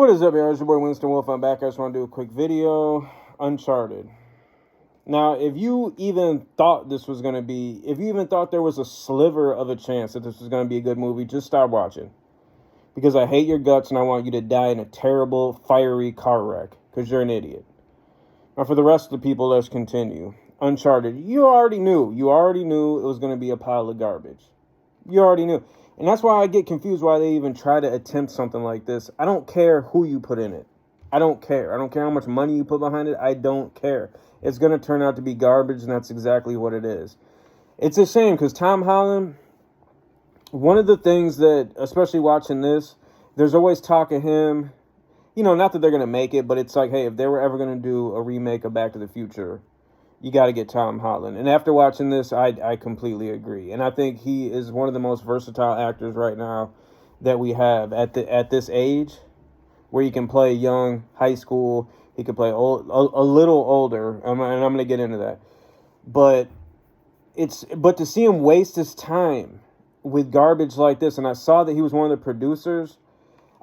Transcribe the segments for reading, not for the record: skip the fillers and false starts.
What is up, y'all? It's your boy Winston Wolf. I'm back. I just want to do a quick video. Uncharted. Now, if you even thought this was going to be, if you even thought there was a sliver of a chance that this was going to be a good movie, just stop watching. Because I hate your guts and I want you to die in a terrible, fiery car wreck. Because you're an idiot. Now, for the rest of the people, let's continue. Uncharted. You already knew. You already knew it was going to be a pile of garbage. You already knew. And that's why I get confused why they even try to attempt something like this. I don't care who you put in it. I don't care. I don't care how much money you put behind it. I don't care. It's going to turn out to be garbage, and that's exactly what it is. It's a shame because Tom Holland, one of the things that, especially watching this, there's always talk of him, you know, not that they're going to make it, but it's like, hey, if they were ever going to do a remake of Back to the Future, you got to get Tom Holland. And after watching this, I completely agree. And I think he is one of the most versatile actors right now that we have at this age, where you can play young, high school. He could play old, a little older, and I'm going to get into that. But to see him waste his time with garbage like this, and I saw that he was one of the producers.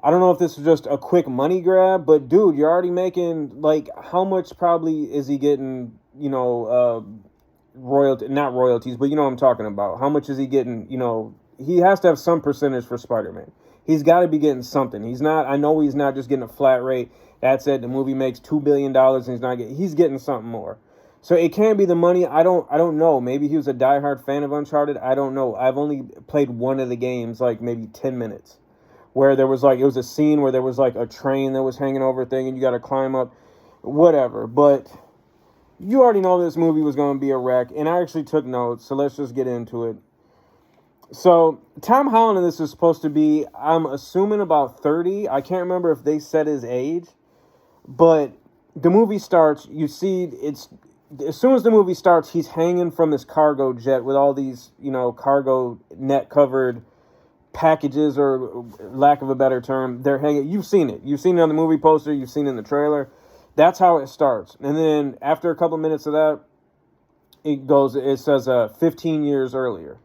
I don't know if this was just a quick money grab, but dude, you're already making, like, how much probably is he getting, you know, not royalties, but you know what I'm talking about. How much is he getting? You know, he has to have some percentage for Spider-Man. He's got to be getting something. I know he's not just getting a flat rate. That's it. The movie makes $2 billion and he's getting something more. So it can't be the money. I don't know. Maybe he was a diehard fan of Uncharted. I don't know. I've only played one of the games, like maybe 10 minutes. Where there was like, it was a scene where there was like a train that was hanging over a thing and you got to climb up, whatever. But you already know this movie was going to be a wreck. And I actually took notes, so let's just get into it. So Tom Holland in this is supposed to be, I'm assuming about 30. I can't remember if they said his age. But the movie starts, you see, it's, as soon as the movie starts, he's hanging from this cargo jet with all these, you know, cargo net covered packages, or lack of a better term, they're hanging. You've seen it on the movie poster, you've seen it in the trailer. That's how it starts. And then after a couple minutes of that, it says 15 years earlier.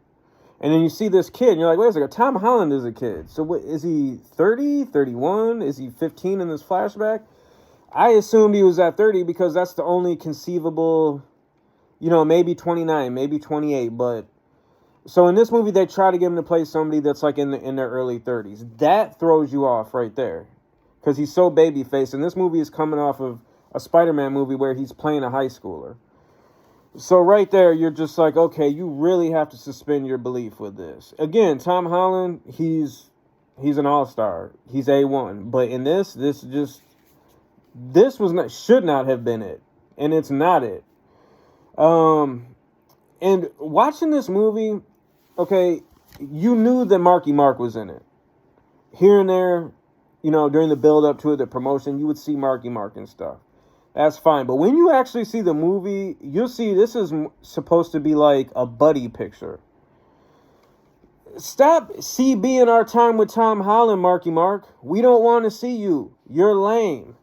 And then you see this kid and you're like, wait a second, Tom Holland is a kid, so what is he? 30, 31? Is he 15 in this flashback? I assumed he was at 30 because that's the only conceivable, you know, maybe 29, maybe 28, but so in this movie, they try to get him to play somebody that's like in their early 30s. That throws you off right there, because he's so baby-faced. And this movie is coming off of a Spider-Man movie where he's playing a high schooler. So right there, you're just like, okay, you really have to suspend your belief with this. Again, Tom Holland, he's an all-star. He's A1. But in should not have been it, and it's not it. And watching this movie, okay, you knew that Marky Mark was in it. Here and there, you know, during the build-up to it, the promotion, you would see Marky Mark and stuff. That's fine. But when you actually see the movie, you'll see this is supposed to be like a buddy picture. Stop CBing our time with Tom Holland, Marky Mark. We don't want to see you. You're lame.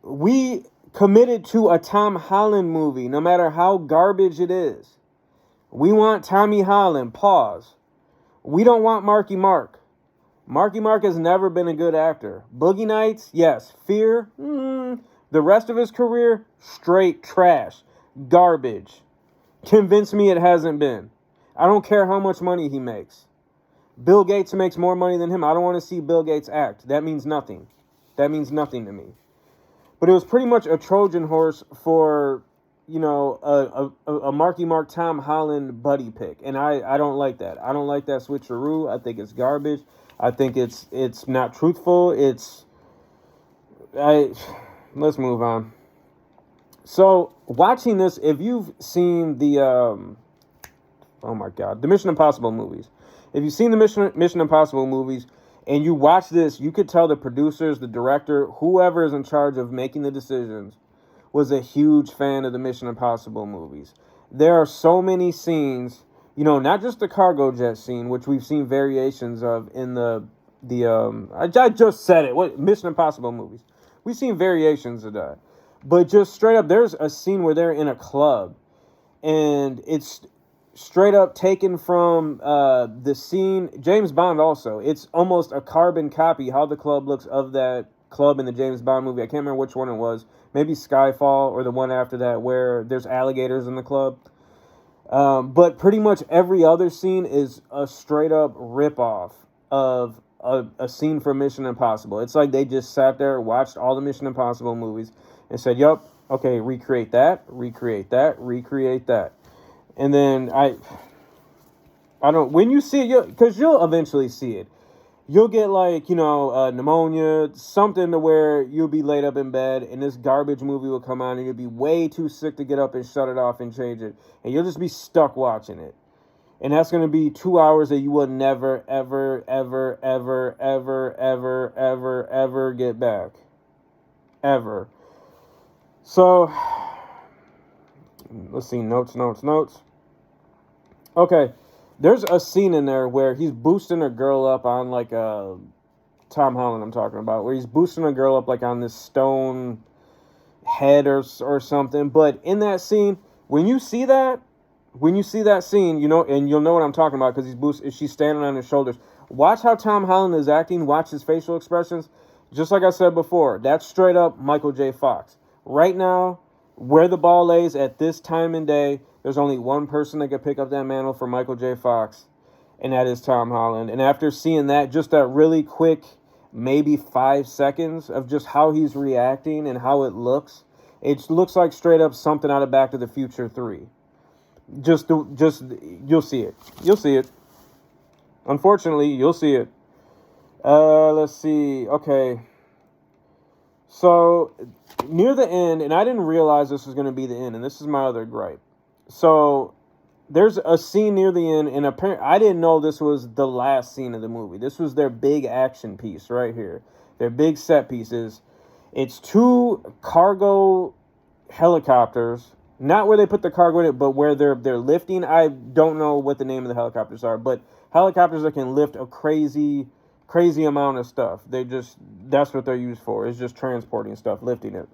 We committed to a Tom Holland movie, no matter how garbage it is. We want Tommy Holland. Pause. We don't want Marky Mark. Marky Mark has never been a good actor. Boogie Nights, yes. Fear, the rest of his career, straight trash. Garbage. Convince me it hasn't been. I don't care how much money he makes. Bill Gates makes more money than him. I don't want to see Bill Gates act. That means nothing. That means nothing to me. But it was pretty much a Trojan horse for, you know, a Marky Mark Tom Holland buddy pick. And I don't like that. I don't like that switcheroo. I think it's garbage. I think it's not truthful. Let's move on. So watching this, if you've seen the the Mission Impossible movies, if you've seen the Mission Impossible movies, and you watch this, you could tell the producers, the director, whoever is in charge of making the decisions, was a huge fan of the Mission Impossible movies. There are so many scenes, you know, not just the cargo jet scene, which we've seen variations of in I just said it, Mission Impossible movies. We've seen variations of that. But just straight up, there's a scene where they're in a club, and it's straight up taken from the scene. James Bond also. It's almost a carbon copy how the club looks of that club in the James Bond movie. I can't remember which one it was. Maybe Skyfall or the one after that where there's alligators in the club. But pretty much every other scene is a straight up ripoff of a scene from Mission Impossible. It's like they just sat there, watched all the Mission Impossible movies, and said, yup, okay, recreate that, recreate that, recreate that. And then when you see it, because you'll eventually see it. You'll get like, pneumonia, something to where you'll be laid up in bed and this garbage movie will come on and you'll be way too sick to get up and shut it off and change it. And you'll just be stuck watching it. And that's going to be 2 hours that you will never, ever, ever, ever, ever, ever, ever, ever get back. Ever. So, let's see, notes. Okay, there's a scene in there where he's boosting a girl up on like a Tom Holland I'm talking about, where he's boosting a girl up like on this stone head or something. But in that scene, when you see that scene, and you'll know what I'm talking about because she's standing on his shoulders. Watch how Tom Holland is acting. Watch his facial expressions. Just like I said before, that's straight up Michael J. Fox. Right now, where the ball lays at this time and day, there's only one person that could pick up that mantle for Michael J. Fox, and that is Tom Holland. And after seeing that, just that really quick, maybe 5 seconds of just how he's reacting and how it looks like straight up something out of Back to the Future 3. Just you'll see it. You'll see it. Unfortunately, you'll see it. Let's see. Okay. So, near the end, and I didn't realize this was going to be the end, and this is my other gripe. So, there's a scene near the end, and apparently, I didn't know this was the last scene of the movie. This was their big action piece right here. Their big set pieces. It's 2 cargo helicopters, not where they put the cargo in it, but where they're lifting. I don't know what the name of the helicopters are, but helicopters that can lift a crazy amount of stuff. That's what they're used for. It's just transporting stuff, lifting it.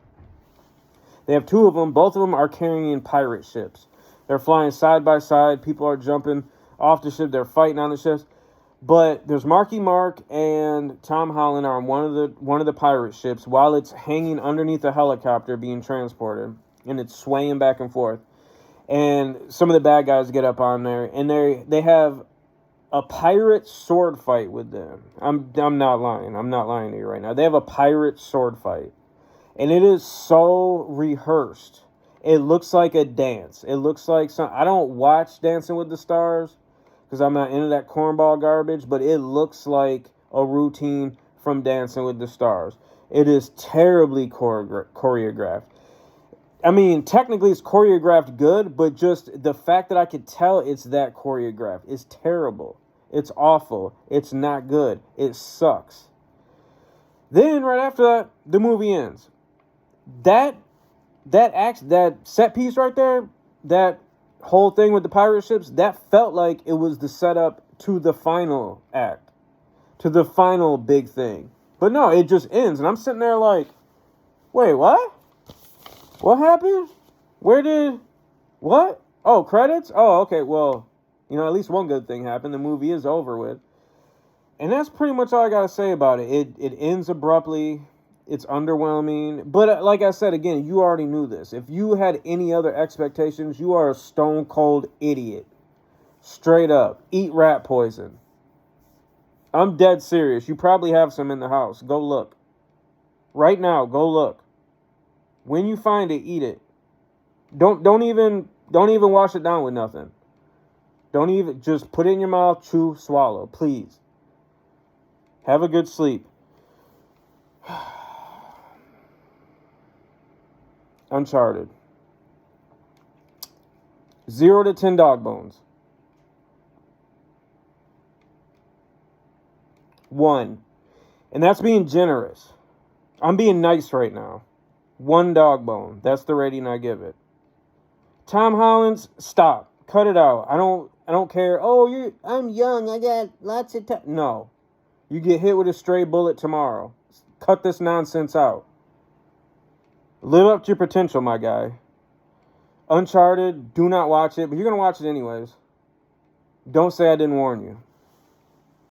They have 2 of them. Both of them are carrying pirate ships. They're flying side by side. People are jumping off the ship. They're fighting on the ships. But there's Marky Mark and Tom Holland are on one of the pirate ships while it's hanging underneath a helicopter being transported, and it's swaying back and forth. And some of the bad guys get up on there, and they have a pirate sword fight with them. I'm not lying. I'm not lying to you right now. They have a pirate sword fight. And it is so rehearsed. It looks like a dance. It looks like I don't watch Dancing with the Stars because I'm not into that cornball garbage, but it looks like a routine from Dancing with the Stars. It is terribly choreographed. I mean, technically it's choreographed good, but just the fact that I could tell it's that choreographed is terrible. It's awful. It's not good. It sucks. Then right after that, the movie ends. That set piece right there, that whole thing with the pirate ships, that felt like it was the setup to the final act, to the final big thing. But no, it just ends, and I'm sitting there like, wait, what? What happened? What? Oh, credits? Oh, okay, well, at least one good thing happened. The movie is over with. And that's pretty much all I got to say about it. It ends abruptly. It's underwhelming. But like I said, again, you already knew this. If you had any other expectations, you are a stone cold idiot. Straight up. Eat rat poison. I'm dead serious. You probably have some in the house. Go look. Right now, go look. When you find it, eat it. Don't even wash it down with nothing. Don't even, just put it in your mouth, chew, swallow, please. Have a good sleep. Uncharted. 0 to 10 dog bones. 1. And that's being generous. I'm being nice right now. 1 dog bone. That's the rating I give it. Tom Holland's, stop. Cut it out. I don't care. Oh, I'm young. I got lots of time. No. You get hit with a stray bullet tomorrow. Cut this nonsense out. Live up to your potential, my guy. Uncharted, do not watch it, but you're going to watch it anyways. Don't say I didn't warn you.